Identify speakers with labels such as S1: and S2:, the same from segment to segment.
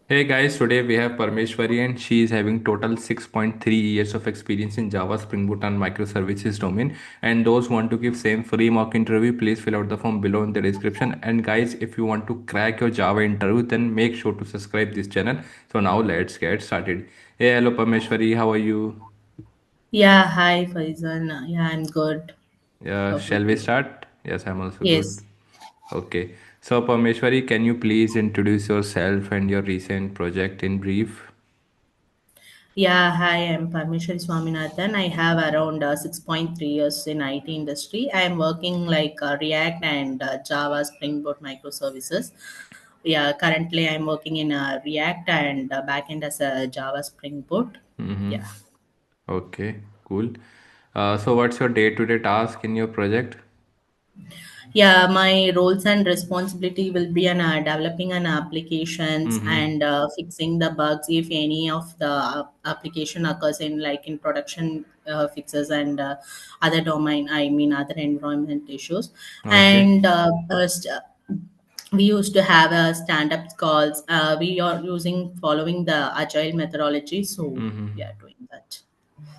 S1: Hey guys, today we have Parmeshwari and she is having total 6.3 years of experience in Java, Spring Boot and Microservices domain. And those who want to give same free mock interview, please fill out the form below in the description. And guys, if you want to crack your Java interview, then make sure to subscribe this channel. So now let's get started. Hey, hello Parmeshwari, how are you?
S2: Yeah, hi Faizan. Yeah, I'm good.
S1: Yeah,
S2: How
S1: shall
S2: about
S1: we
S2: you?
S1: start? Yes, I'm also good.
S2: Yes.
S1: Okay. So Parmeshwari, can you please introduce yourself and your recent project in brief?
S2: Yeah, hi, I'm Parmeshwari Swaminathan. I have around 6.3 years in IT industry. I'm working like React and Java Spring Boot microservices. Yeah, currently I'm working in React and Backend as a Java Spring Boot.
S1: Mm-hmm.
S2: Yeah.
S1: Okay, cool. So what's your day-to-day task in your project?
S2: Yeah, my roles and responsibility will be on developing an applications
S1: Mm-hmm.
S2: and fixing the bugs if any of the application occurs in like in production fixes and other domain. I mean other environment issues.
S1: Okay.
S2: And we used to have stand-up calls. We are using following the agile methodology, so we
S1: Mm-hmm.
S2: are doing that.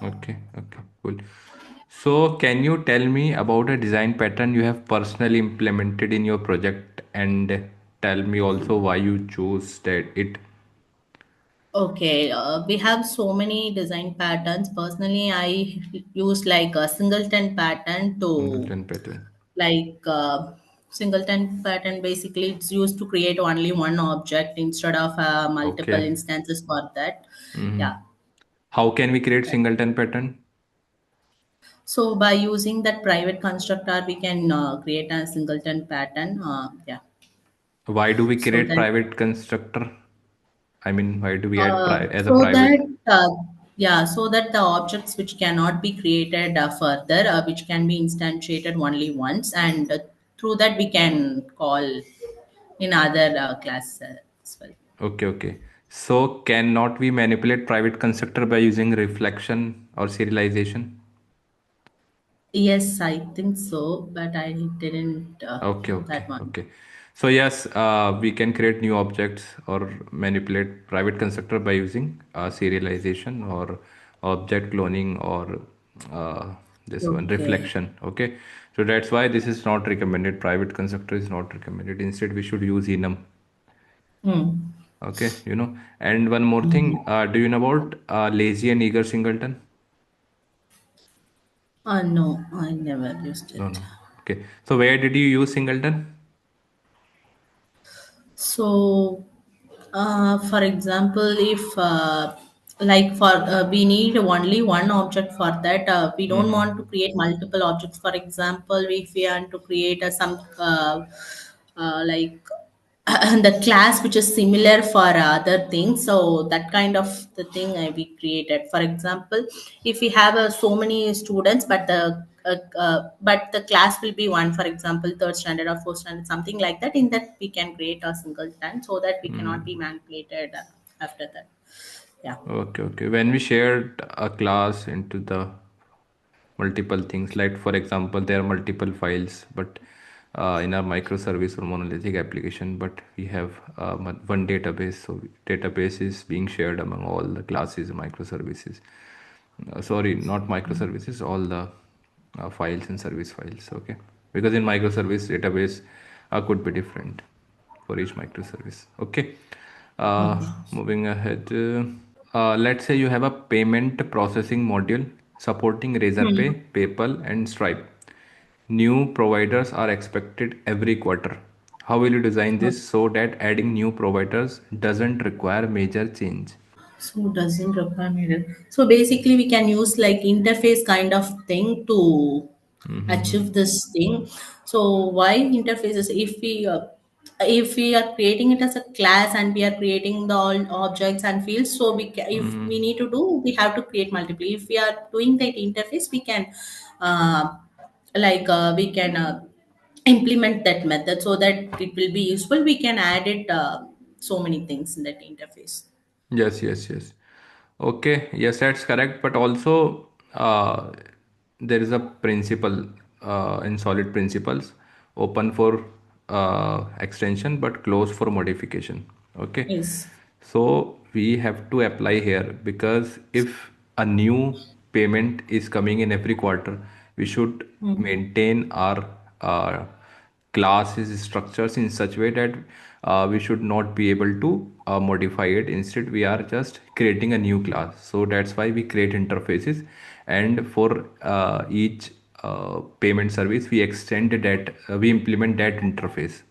S1: Okay. Okay. Cool. So can you tell me about a design pattern you have personally implemented in your project and tell me also why you chose that it
S2: Okay, we have so many design patterns. Personally, I use like a singleton pattern to
S1: singleton pattern?
S2: like singleton pattern. Basically, it's used to create only one object instead of multiple
S1: Okay.
S2: instances for that.
S1: Mm-hmm.
S2: Yeah.
S1: How can we create singleton pattern?
S2: So by using that private constructor, we can create a singleton pattern. Yeah.
S1: Why do we
S2: So
S1: create
S2: that
S1: private constructor? I mean, why do we add as a
S2: so
S1: private?
S2: that yeah, so that the objects which cannot be created further, which can be instantiated only once, and through that we can call in other classes as well.
S1: Okay, okay. So cannot we manipulate private constructor by using reflection or serialization?
S2: Yes, I think so, but I didn't
S1: Okay,
S2: know
S1: okay,
S2: that one.
S1: okay. So yes, we can create new objects or manipulate private constructor by using serialization or object cloning or this one
S2: Okay.
S1: reflection. Okay, so that's why this is not recommended. Private constructor is not recommended. Instead, we should use enum.
S2: Hmm.
S1: Okay, And one more thing, do you know about lazy and eager singleton?
S2: No, I never used
S1: No,
S2: it.
S1: no. Okay. So where did you use singleton?
S2: So, for example, if like for we need only one object for that, we don't
S1: Mm-hmm.
S2: want to create multiple objects. For example, if we want to create some like the class which is similar for other things, so that kind of the thing we created. For example, if we have so many students but the class will be one, for example third standard or fourth standard, something like that, in that we can create a single time so that we cannot be manipulated after that. Yeah.
S1: Okay, okay. When we shared a class into the multiple things, like for example, there are multiple files, but in our microservice or monolithic application, but we have one database. So database is being shared among all the classes, microservices. Sorry, not microservices, all the files and service files. Okay, because in microservice database could be different for each microservice. Okay,
S2: Okay.
S1: moving ahead. Let's say you have a payment processing module supporting
S2: Hmm.
S1: Razorpay, PayPal, and Stripe. New providers are expected every quarter. How will you design this so that adding new providers doesn't require major change?
S2: So doesn't require mirror. So basically, we can use like interface kind of thing to achieve this thing. So why interfaces? If we are creating it as a class and we are creating the all objects and fields, so if we need to do, we have to create multiple. If we are doing that interface, we can uh, we can implement that method so that it will be useful. We can add it so many things in that interface.
S1: Yes, yes, yes. Okay, yes, that's correct. But also, there is a principle in solid principles open for extension but closed for modification. Okay,
S2: Yes.
S1: So we have to apply here, because if a new payment is coming in every quarter, we should maintain our uh, classes structures in such way that we should not be able to modify it. Instead, we are just creating a new class. So that's why we create interfaces, and for each payment service, we extend that, we implement that interface.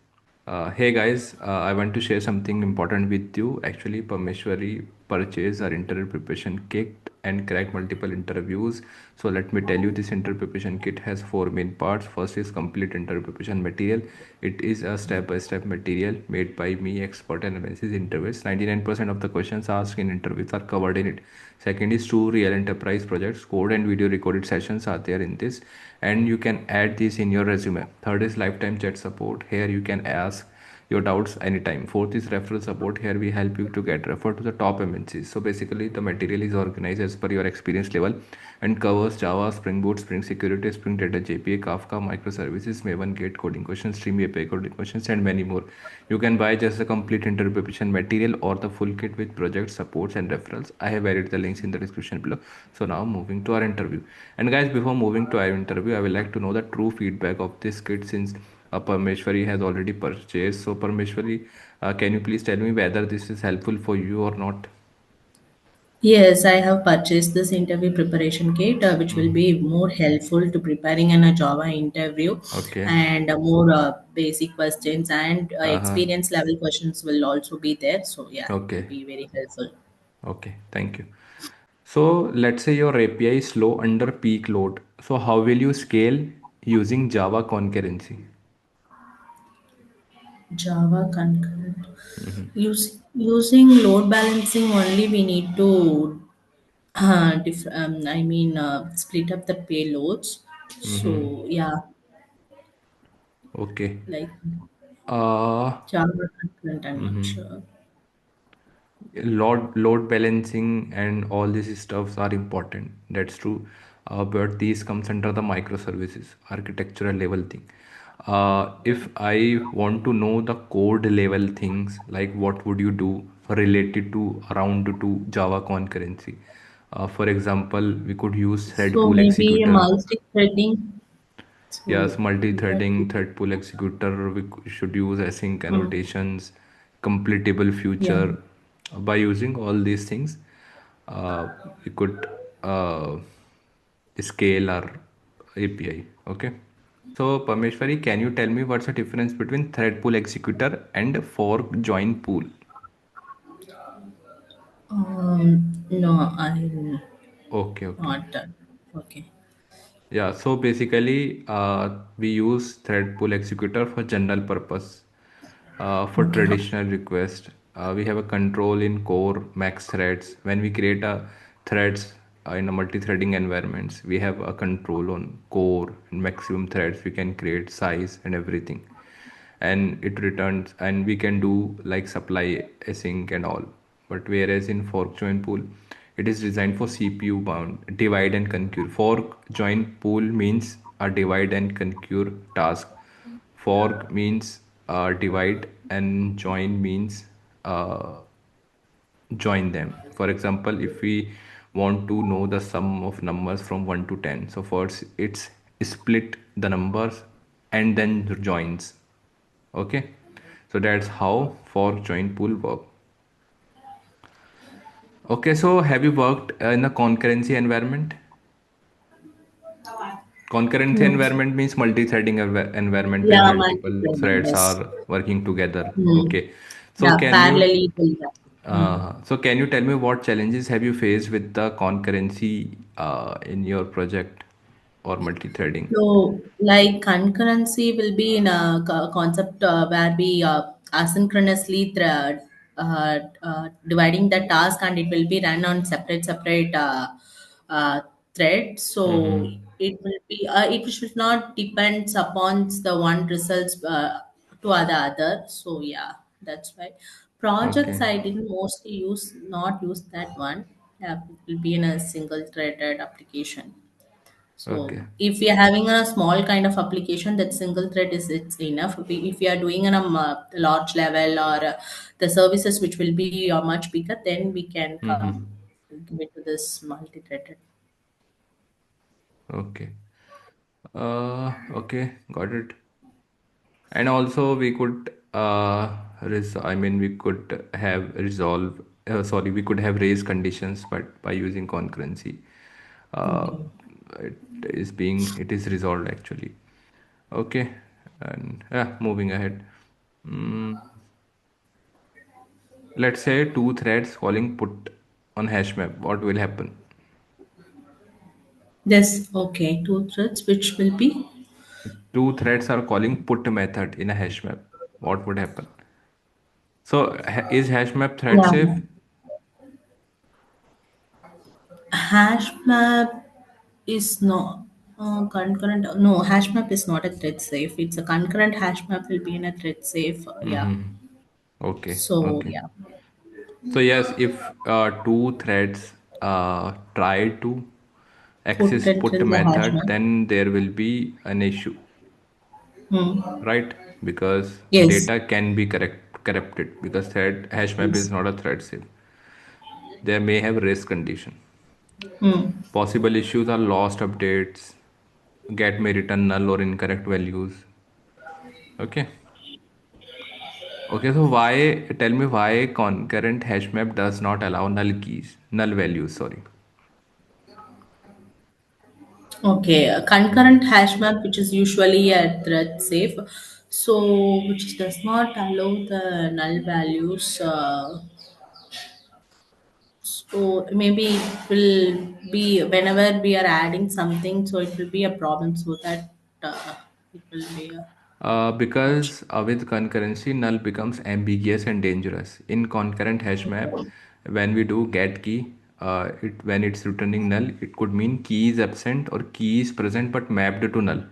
S1: Hey guys, I want to share something important with you. Actually, Parmeshwari purchased our interview preparation kit and cracked multiple interviews. So let me tell you, this interview preparation kit has four main parts. First is complete interview preparation material. It is a step-by-step material made by me, expert and analysis interviews. 99% of the questions asked in interviews are covered in it. Second is two real enterprise projects, code and video recorded sessions are there in this, and you can add this in your resume. Third is lifetime chat support. Here you can ask your doubts anytime. Fourth is referral support. Here we help you to get referred to the top MNCs. So basically the material is organized as per your experience level and covers Java, Spring Boot, Spring Security, Spring Data, JPA, Kafka, Microservices, Maven, Git, coding questions, Stream API coding questions, and many more. You can buy just the complete interview preparation material or the full kit with project supports and referrals. I have added the links in the description below. So now moving to our interview. And guys, before moving to our interview, I would like to know the true feedback of this kit, since Parmeshwari has already purchased. So Parmeshwari, can you please tell me whether this is helpful for you or not?
S2: Yes, I have purchased this interview preparation kit, which will be more helpful to preparing in a Java interview,
S1: Okay.
S2: and more basic questions and
S1: Uh-huh.
S2: experience level questions will also be there. So yeah, it will
S1: Okay.
S2: be very helpful.
S1: Okay. Thank you. So let's say your API is slow under peak load. So how will you scale using Java concurrency?
S2: Java concurrent. Using load balancing only, we need to split up the payloads. So yeah,
S1: Okay.
S2: like
S1: Uh,
S2: Java concurrent, I'm not sure.
S1: load balancing and all these stuffs are important, that's true, but these comes under the microservices architectural level thing. If I want to know the code level things, like what would you do related to around to Java concurrency? For example, we could use thread
S2: So
S1: pool
S2: maybe a
S1: executor.
S2: multi-threading.
S1: Yes,
S2: So yeah,
S1: multi-threading, thread pool executor. Should use async
S2: mm,
S1: annotations, completable
S2: yeah.
S1: future. By using all these things, uh, we could uh, scale our API. Okay. So, Parmeshwari, can you tell me what's the difference between thread pool executor and fork join pool?
S2: No, I'm
S1: Okay, okay.
S2: not done. Okay.
S1: Yeah, so basically, we use thread pool executor for general purpose. For
S2: Okay.
S1: traditional request, we have a control in core max threads. When we create a threads in a multi-threading environments, we have a control on core and maximum threads. We can create size and everything, and it returns, and we can do like supply async and all. But whereas in fork join pool, it is designed for CPU bound divide and conquer. Fork join pool means a divide and conquer task. Fork means divide, and join means uh, join them. For example, if we want to know the sum of numbers from 1 to 10, so first it's split the numbers and then joins. Okay, so that's how fork join pool work. Okay, so have you worked in a concurrency environment? Concurrency
S2: Hmm.
S1: environment means multi-threading environment where
S2: Yeah,
S1: multiple
S2: multi-threading,
S1: threads
S2: yes.
S1: are working together.
S2: Hmm.
S1: Okay, so
S2: Yeah,
S1: can you
S2: parallelly will that. Hmm.
S1: can you tell me what challenges have you faced with the concurrency in your project or multi-threading?
S2: So, like concurrency will be in a concept where we asynchronously dividing the task, and it will be run on separate uh, threads. So it will be it should not depends upon the one results to other. So yeah, that's why projects
S1: Okay.
S2: I didn't mostly not use that one. Yeah, it will be in a single threaded application. So
S1: Okay.
S2: if we are having a small kind of application, that single thread is it's enough. If we are doing on a large level, or the services which will be much bigger, then we can
S1: Mm-hmm.
S2: come give it to this multi-threaded.
S1: Okay. Okay, got it. And also we could I mean we could have resolve sorry, we could have raised conditions, but by using concurrency, uh,
S2: Okay.
S1: it it is resolved actually. Okay. And yeah, moving ahead. Mm, let's say two threads calling put on Hashmap. What will happen?
S2: Yes. Okay. Two threads, which will be.
S1: Two threads are calling put method in a Hashmap. What would happen? So is Hashmap thread
S2: Yeah.
S1: safe?
S2: Hash map is not concurrent. No, hash map is not a thread safe. It's a concurrent hash map will be in a thread safe. Yeah.
S1: Mm-hmm. Okay.
S2: So
S1: Okay.
S2: yeah,
S1: So yes, if two threads try to
S2: put
S1: access
S2: it
S1: put
S2: in the hash
S1: method,
S2: map.
S1: then there will be an issue,
S2: Hmm.
S1: right? Because
S2: Yes.
S1: data can be corrupted because thread hash map is
S2: Yes.
S1: not a thread safe. There may have race condition.
S2: Hmm.
S1: Possible issues are lost updates, get may return null or incorrect values. Okay. Okay, so tell me why concurrent hash map does not allow null values, sorry.
S2: Okay. A concurrent hash map, which is usually a thread safe, so which does not allow the null values. So maybe it will be whenever we are adding something, so it will be a problem. So that it will be a option.
S1: Because with concurrency, null becomes ambiguous and dangerous. In concurrent hash map, when we do get key, when it's returning null, it could mean key is absent or key is present but mapped to null.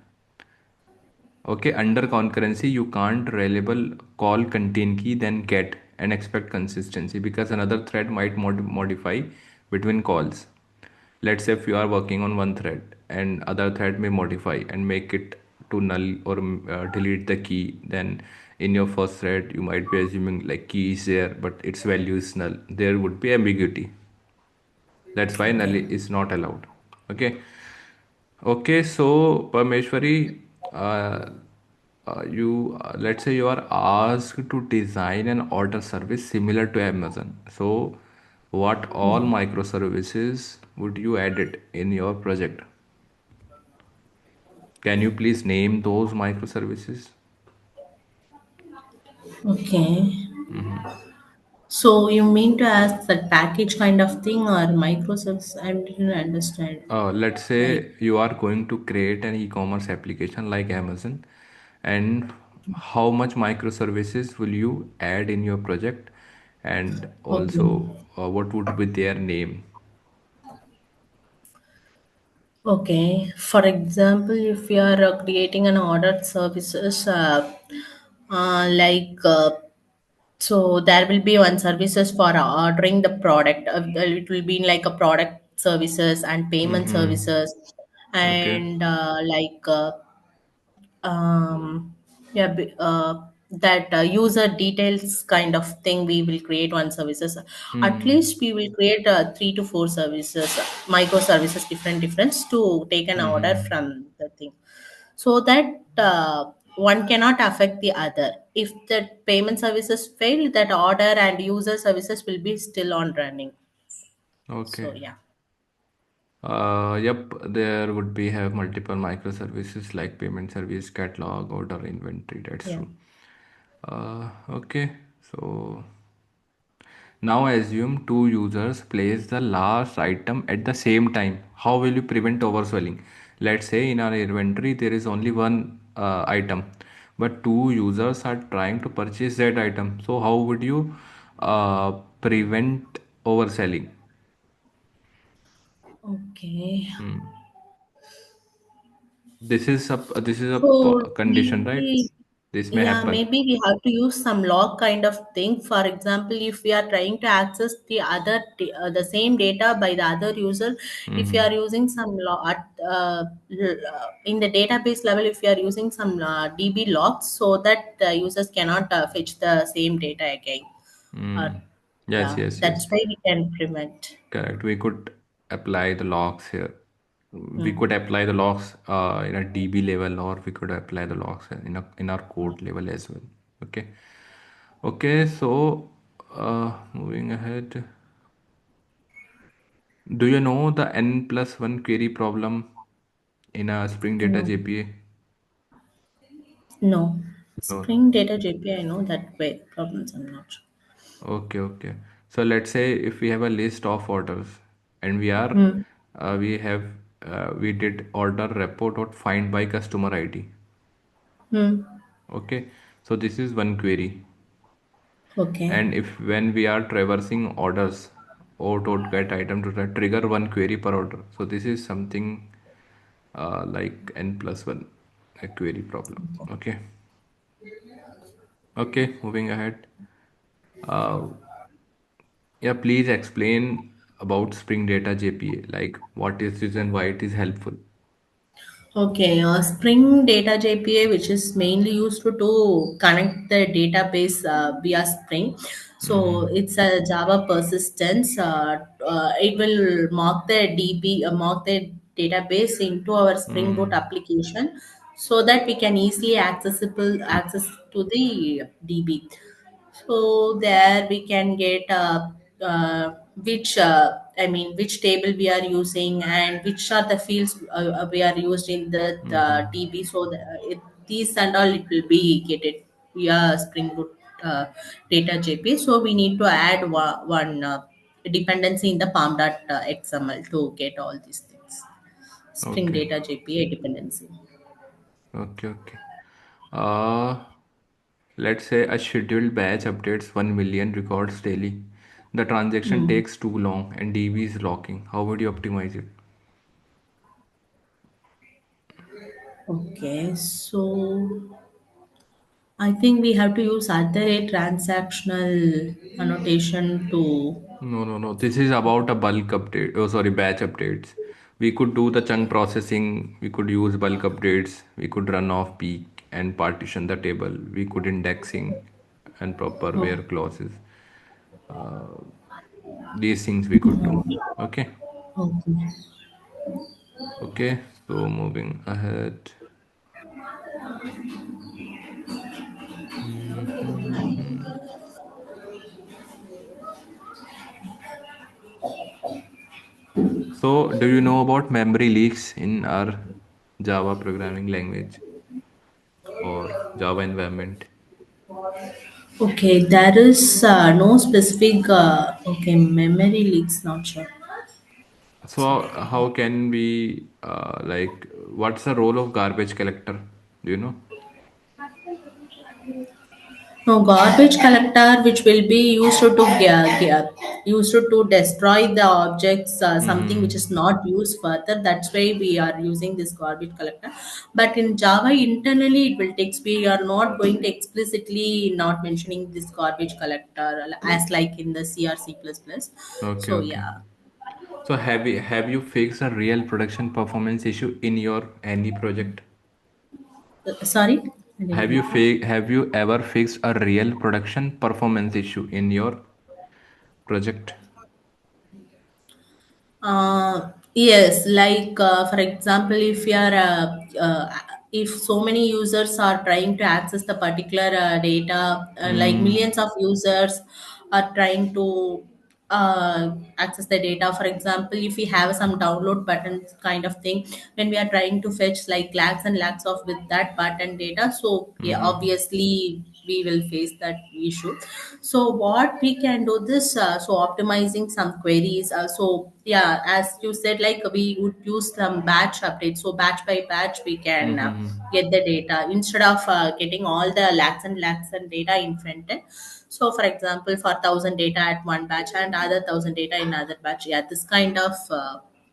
S1: Okay, under concurrency, you can't reliable call contain key then get and expect consistency because another thread might modify between calls. Let's say if you are working on one thread and other thread may modify and make it to null or delete the key, then in your first thread you might be assuming like key is there but its value is null. There would be ambiguity. That's why null
S2: Okay.
S1: is not allowed. Okay. Okay, so Parmeshwari, uh, let's say you are asked to design an order service similar to Amazon. So, what all microservices would you add it in your project? Can you please name those microservices?
S2: Okay. So you mean to ask that package kind of thing or microservice? I didn't understand.
S1: Let's
S2: Like,
S1: say you are going to create an e-commerce application like Amazon, and how much microservices will you add in your project, and
S2: okay.
S1: also what would be their name?
S2: Okay. For example, if you are creating an ordered services, like so there will be one services for ordering the product. It will be like a product services and payment
S1: Mm-hmm.
S2: services,
S1: Okay.
S2: and yeah that user details kind of thing we will create one services. At
S1: Hmm.
S2: least we will create 3 to 4 services, microservices, different to take an order
S1: Mm-hmm.
S2: from the thing, so that one cannot affect the other. If the payment services fail, that order and user services will be still on running. So
S1: Okay.
S2: yeah.
S1: Yep, there would be have multiple microservices like payment service, catalog, order, inventory. That's
S2: Yeah.
S1: true. Okay, so now assume two users place the last item at the same time. How will you prevent overswelling? Let's say in our inventory there is only one item, but two users are trying to purchase that item. So how would you prevent overselling?
S2: Okay.
S1: This is a
S2: So
S1: condition, right? This may
S2: Yeah,
S1: happen.
S2: maybe we have to use some log kind of thing. For example, if we are trying to access the same data by the other user, if you
S1: Mm-hmm.
S2: are using some log in the database level, if you are using some DB logs, so that the users cannot fetch the same data again. Or
S1: Mm. Yes,
S2: yeah,
S1: yes,
S2: that's
S1: yes.
S2: why we can prevent.
S1: Correct. We could apply the logs here. We
S2: Hmm.
S1: could apply the logs in a DB level, or we could apply the logs in our code level as well. Okay. Okay. So, moving ahead, do you know the n plus one query problem in a Spring Data
S2: No,
S1: JPA?
S2: no.
S1: No.
S2: Spring Data JP, I know that way problems. I'm not sure.
S1: Okay, okay. So let's say if we have a list of orders and
S2: Hmm.
S1: we have we did order repo dot find by customer ID.
S2: Hmm.
S1: Okay, so this is one query.
S2: Okay.
S1: And if when we are traversing orders or dot get item to trigger one query per order. So this is something like n plus one a query problem. Okay. Okay, moving ahead. Uh, yeah, please explain about Spring Data JPA, like what is this and why it is helpful.
S2: Okay, Spring Data JPA, which is mainly used to connect the database via Spring. So
S1: Mm-hmm.
S2: it's a Java persistence. It will mark the DB, mark the database into our Spring Boot
S1: Mm.
S2: application, so that we can easily access to the DB. So there we can get which table we are using and which are the fields we are used in the
S1: Mm-hmm.
S2: DB. So these and all it will be gated via Spring Boot data JP. So we need to add one dependency in the palm.xml to get all these things. Spring
S1: Okay,
S2: data JPA dependency.
S1: okay, okay. Uh, let's say a scheduled batch updates 1 million records daily. The transaction
S2: Hmm.
S1: takes too long and DB is locking. How would you optimize it?
S2: Okay, so I think we have to use other a transactional annotation to.
S1: No, no, no. This is about a bulk update. Oh, sorry, batch updates. We could do the chunk processing. We could use bulk updates. We could run off peak and partition the table. We could indexing and proper where
S2: Oh,
S1: clauses. Uh, these things we could do. Okay.
S2: okay.
S1: Okay. So moving ahead. Mhm. So, do you know about memory leaks in our Java programming language or Java environment?
S2: Okay, there is no specific. Okay, memory leaks. Not sure.
S1: So, how can we like? What's the role of garbage collector? Do you know?
S2: No, garbage collector, which will be used to destroy the objects, something which is
S1: Mm-hmm.
S2: not used further. That's why we are using this garbage collector. But in Java internally, it will take. We are not going to explicitly not mentioning this garbage collector as like in the C or C++.
S1: Okay,
S2: So
S1: okay.
S2: yeah.
S1: So, have you fixed a real production performance issue in your any project?
S2: Sorry, I didn't get you.
S1: Have you ever fixed a real production performance issue in your project?
S2: Yes, like for example, if so many users are trying to access the particular data, like
S1: Mm,
S2: millions of users are trying to access the data. For example, if we have some download button kind of thing, when we are trying to fetch like lakhs and lakhs of with that button data, so yeah,
S1: mm-hmm.
S2: obviously we will face that issue. So what we can do this, so optimizing some queries, so yeah, as you said, like we would use some batch updates, so batch by batch we can
S1: Mm-hmm.
S2: get the data instead of getting all the lakhs and data in front end. So for example, for 1,000 data at one batch and other 1,000 data in other batch, yeah, this kind of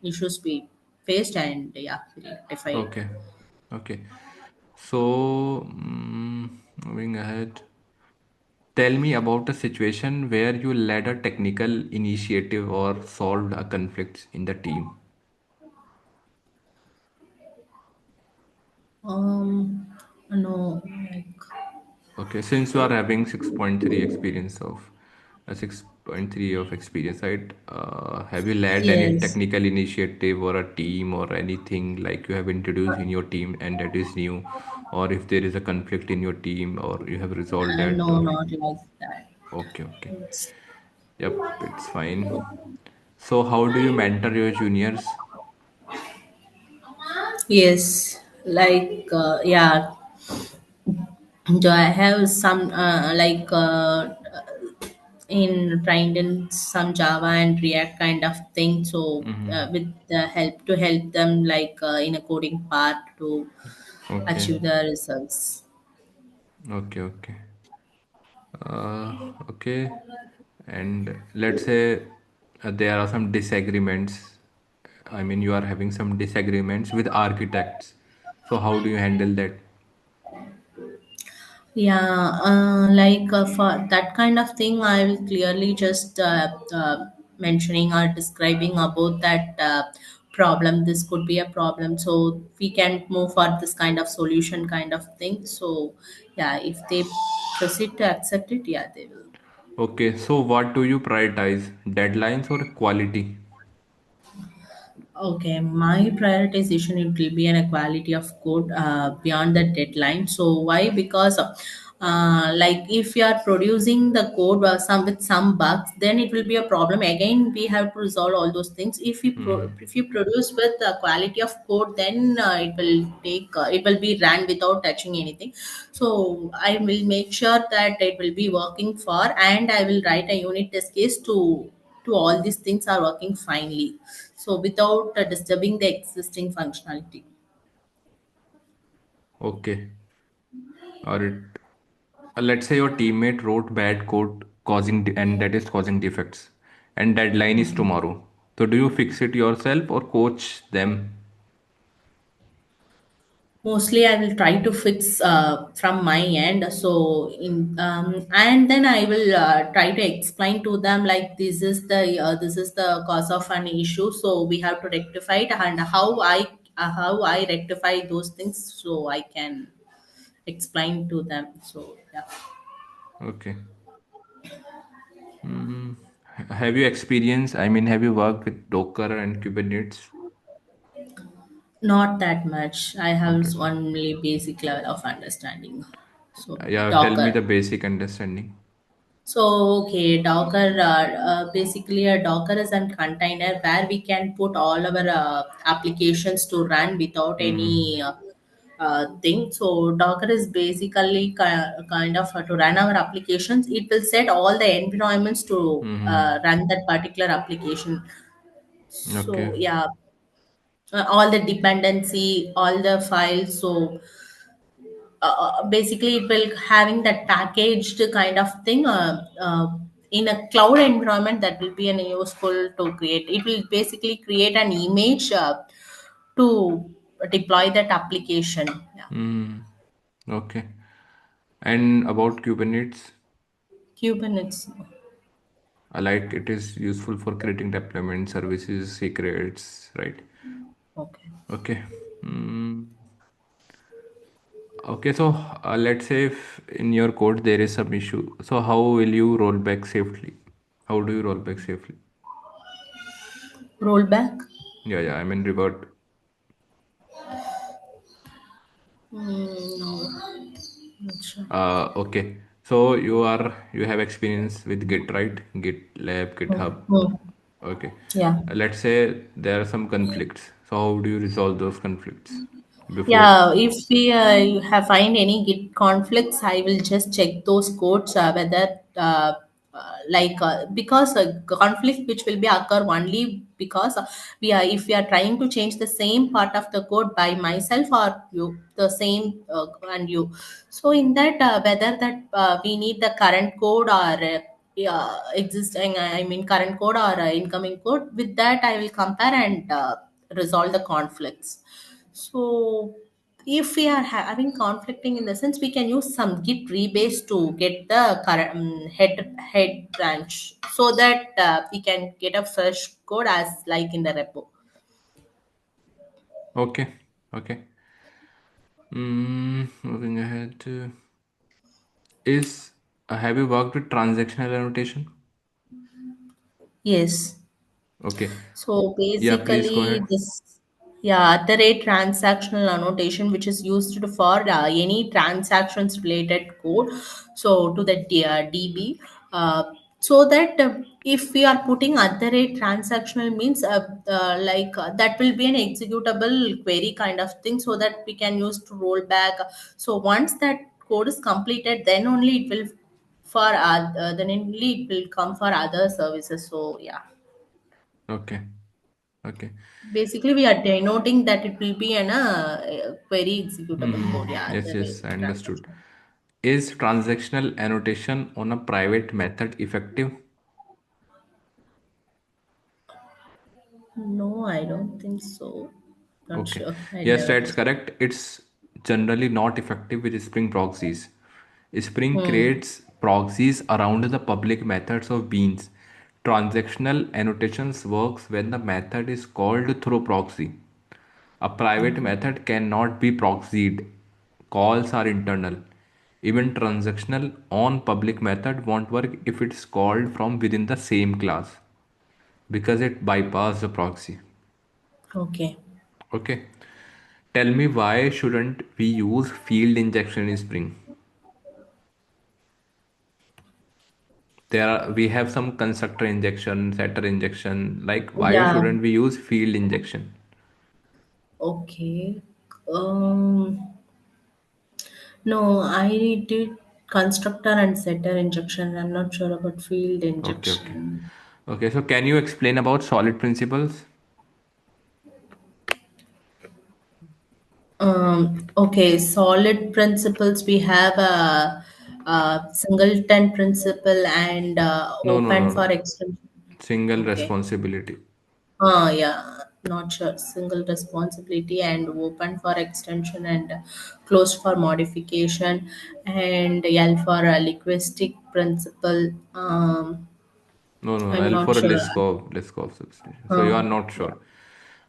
S2: issues we faced, and yeah, we rectify it.
S1: Okay. Okay. So, Moving ahead. Tell me about a situation where you led a technical initiative or solved a conflict in the team.
S2: Um, no, like
S1: Okay, since you are having 6.3 experience of 6.3 of experience, right? Have you led any
S2: yes,
S1: technical initiative or a team or anything like you have introduced in your team and that is new, or if there is a conflict in your team or you have resolved that
S2: no,
S1: or
S2: not like that.
S1: okay, okay.
S2: It's,
S1: Yep, it's fine. So how do you mentor your juniors?
S2: yes, yeah. Do I have some in trained in some Java and React kind of thing? So with the help them in a coding part to
S1: Okay,
S2: achieve the results.
S1: okay, okay. Okay. And let's say there are some disagreements. I mean, you are having some disagreements with architects. So how do you handle that?
S2: Yeah, for that kind of thing, I will clearly just mentioning or describing about that problem. This could be a problem, so we can move for this kind of solution, kind of thing. So, yeah, if they proceed to accept it, yeah, they will.
S1: Okay, so what do you prioritize? Deadlines or quality?
S2: Okay, my prioritization it will be an quality of code beyond the deadline. So why? Because like if you are producing the code some with some bugs, then it will be a problem. Again, we have to resolve all those things. If you produce with the quality of code, then it will be ran without touching anything. So I will make sure that it will be working for, and I will write a unit test case to all these things are working finely, so without disturbing the existing functionality.
S1: Okay. Or it, let's say your teammate wrote bad code and that is causing defects and deadline is tomorrow. So do you fix it yourself or coach them?
S2: Mostly I will try to fix from my end, so in and then I will try to explain to them like this is the cause of an issue, so we have to rectify it, and how I rectify those things, so I can explain to them. So yeah.
S1: Okay. Mm, have you experienced, I mean, have you worked with Docker and Kubernetes?
S2: Not that much. I have
S1: Not that much.
S2: only basic level of understanding. So
S1: Yeah, tell me
S2: Docker.
S1: the basic understanding.
S2: So okay, Docker. Basically, a Docker is a container where we can put all our applications to run without any thing. So Docker is basically kind of to run our applications. It will set all the environments to run that particular application.
S1: Okay.
S2: So yeah, all the dependency, all the files. So basically it will having that packaged kind of thing in a cloud environment, that will be an useful to create. It will basically create an image to deploy that application. Yeah.
S1: Mm, okay. And about Kubernetes,
S2: Kubernetes.
S1: like it is useful for creating deployment services, secrets, right?
S2: Okay.
S1: Okay. Mm, okay, so let's say if in your code there is some issue, so how will you roll back safely? How do you roll back safely?
S2: Rollback.
S1: Yeah, yeah, I mean revert.
S2: No, not sure.
S1: Okay. So you have experience with Git, right? GitLab, GitHub.
S2: Hmm.
S1: Okay.
S2: Yeah.
S1: Let's say there are some conflicts. So how do you resolve those conflicts before?
S2: Yeah, if we have find any Git conflicts, I will just check those codes whether because a conflict which will be occur only because we are if we are trying to change the same part of the code by myself or you the same and you. So in that whether that we need the current code or yeah, existing I mean current code or incoming code, with that I will compare and resolve the conflicts. So if we are having conflicting in the sense, we can use some git rebase to get the current head branch, so that we can get a fresh code as like in the repo.
S1: Okay. Okay. Moving ahead. Is Have you worked with transactional annotation?
S2: Yes.
S1: Okay.
S2: So
S1: Yeah, please go
S2: basically,
S1: ahead.
S2: this, yeah, at the rate transactional annotation, which is used for any transactions related code. So to the DB, so that if we are putting at the rate transactional means that will be an executable query kind of thing, so that we can use to roll back. So once that code is completed, then only it will then only it will come for other services. So yeah.
S1: Okay. Okay.
S2: Basically, we are denoting that it will be an query executable code.
S1: Mm-hmm.
S2: Yeah,
S1: Yes,
S2: the
S1: yes,
S2: rate
S1: I understood.
S2: transaction.
S1: Is transactional annotation on a private method effective?
S2: No, I don't think so. Not
S1: Okay.
S2: sure. I
S1: Yes,
S2: never
S1: that's
S2: tested.
S1: correct. It's generally not effective with Spring proxies. Spring
S2: Hmm.
S1: creates proxies around the public methods of beans. Transactional annotations works when the method is called through proxy. A private
S2: Okay.
S1: method cannot be proxied. Calls are internal. Even transactional on public method won't work if it's called from within the same class because it bypasses the proxy.
S2: Okay.
S1: Okay. Tell me why shouldn't we use field injection in Spring? We have some constructor injection, setter injection. Like why
S2: Yeah.
S1: shouldn't we use field injection?
S2: Okay. Um. No, I did constructor and setter injection. I'm not sure about field
S1: Okay, okay.
S2: injection.
S1: Okay, so can you explain about solid principles?
S2: Okay, solid principles. We have a singleton principle and
S1: No, no,
S2: open
S1: no,
S2: for
S1: no.
S2: extension.
S1: Single
S2: Okay.
S1: responsibility.
S2: Yeah, not sure. Single responsibility and open for extension and closed for modification, and L for a linguistic principle.
S1: No, no,
S2: I'm
S1: L
S2: not
S1: for a
S2: sure.
S1: Liskov substitution. So you are not
S2: Yeah.
S1: sure.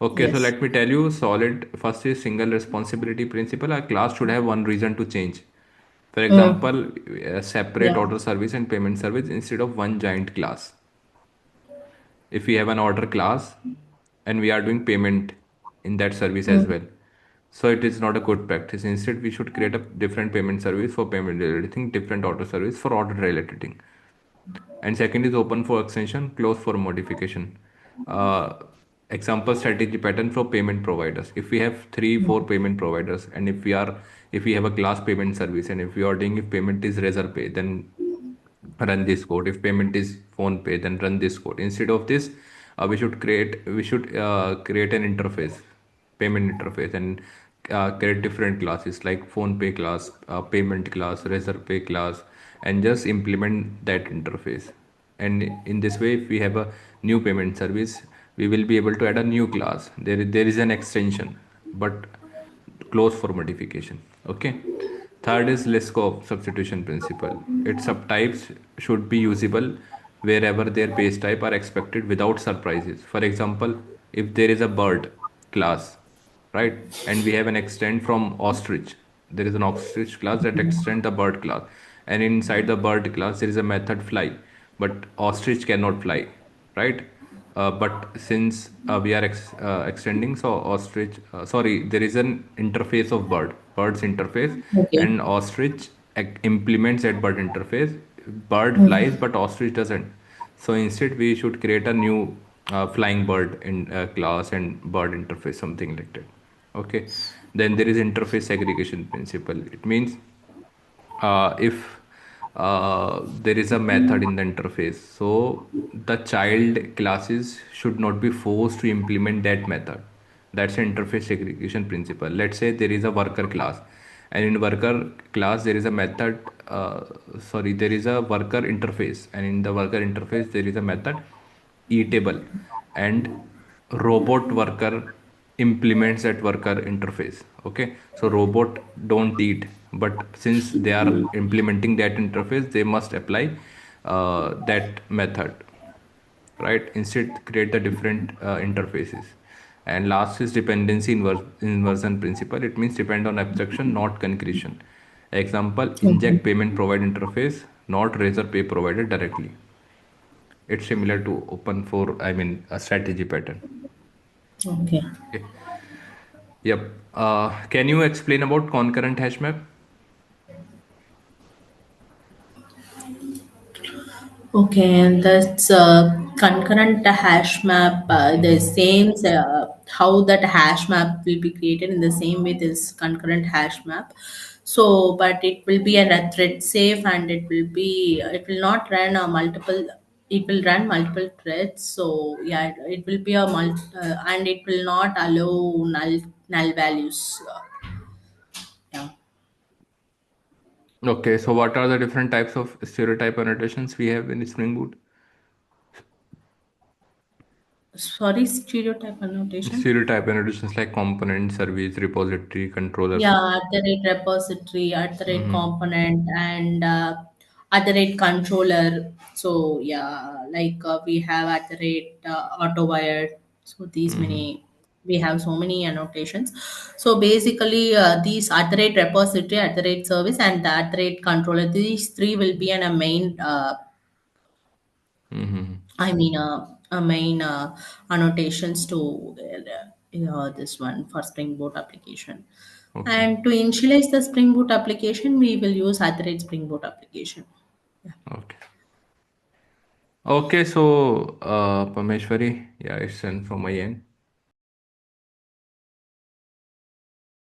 S1: Okay, so
S2: Yes.
S1: let me tell you solid first is single responsibility principle. A class should have one reason to change. For
S2: Mm.
S1: example, a separate
S2: Yeah.
S1: order service and payment service instead of one giant class. If we have an order class and we are doing payment in that service as
S2: Mm.
S1: well, so it is not a good practice. Instead, we should create a different payment service for payment related thing, different order service for order related thing. And second is open for extension, close for modification. uh, Example strategy pattern for payment providers. If we have three four payment providers, and if we have a class payment service, and if we are doing, if payment is razor pay, then run this code. If payment is phone pay, then run this code. Instead of this, we should create an interface, payment interface, and create different classes like phone pay class, payment class, razor pay class, and just implement that interface. And in this way, if we have a new payment service, we will be able to add a new class. There is an extension, but close for modification. Okay. Third is Liskov substitution principle. Its subtypes should be usable wherever their base type are expected without surprises. For example, if there is a bird class, right, and we have an extend from ostrich, there is an ostrich class that extend the bird class, and inside the bird class there is a method fly, but ostrich cannot fly, right? But since we are extending, so ostrich, sorry, there is an interface of bird's interface,
S2: Okay.
S1: and ostrich implements that bird interface. Bird
S2: Mm.
S1: flies, but ostrich doesn't. So instead, we should create a new flying bird in class and bird interface, something like that. Okay. Then there is interface segregation principle. It means if there is a method in the interface, so the child classes should not be forced to implement that method. That's an interface segregation principle. Let's say there is a worker class, and in worker class there is a method, sorry, there is a worker interface, and in the worker interface there is a method eatable, and robot worker implements that worker interface. Okay, so robot don't eat, but since they are implementing that interface, they must apply that method, right? Instead create the different interfaces. And last is dependency inversion principle. It means depend on abstraction, not concretion. Example,
S2: Okay.
S1: inject payment provide interface, not razor pay provided directly. It's similar to open for, I mean, a strategy pattern.
S2: Okay.
S1: Okay. Yep. Can you explain about concurrent hash map?
S2: Okay, and that's concurrent hash map. The same how that hash map will be created in the same way this concurrent hash map. So, but it will be a thread safe, and it will not run a multiple. It will run multiple threads. So yeah, it will be a and it will not allow null values. Yeah.
S1: Okay, so what are the different types of stereotype annotations we have in Spring Boot?
S2: Sorry, stereotype annotation.
S1: Stereotype annotations like component, service, repository, controllers.
S2: Yeah, at the rate repository, at the rate component, and at the rate controller. So yeah, like we have at the rate auto wired. So these many, we have so many annotations. So basically, these at the rate repository, at the rate service, and the at the rate controller. These three will be in a main.
S1: Mm-hmm.
S2: I mean, a main annotations to this one for Spring Boot application.
S1: Okay.
S2: And to initialize the Spring Boot application, we will use @ Spring Boot application. Yeah.
S1: Okay. Okay, so Parmeshwari, yeah, it's done from my end.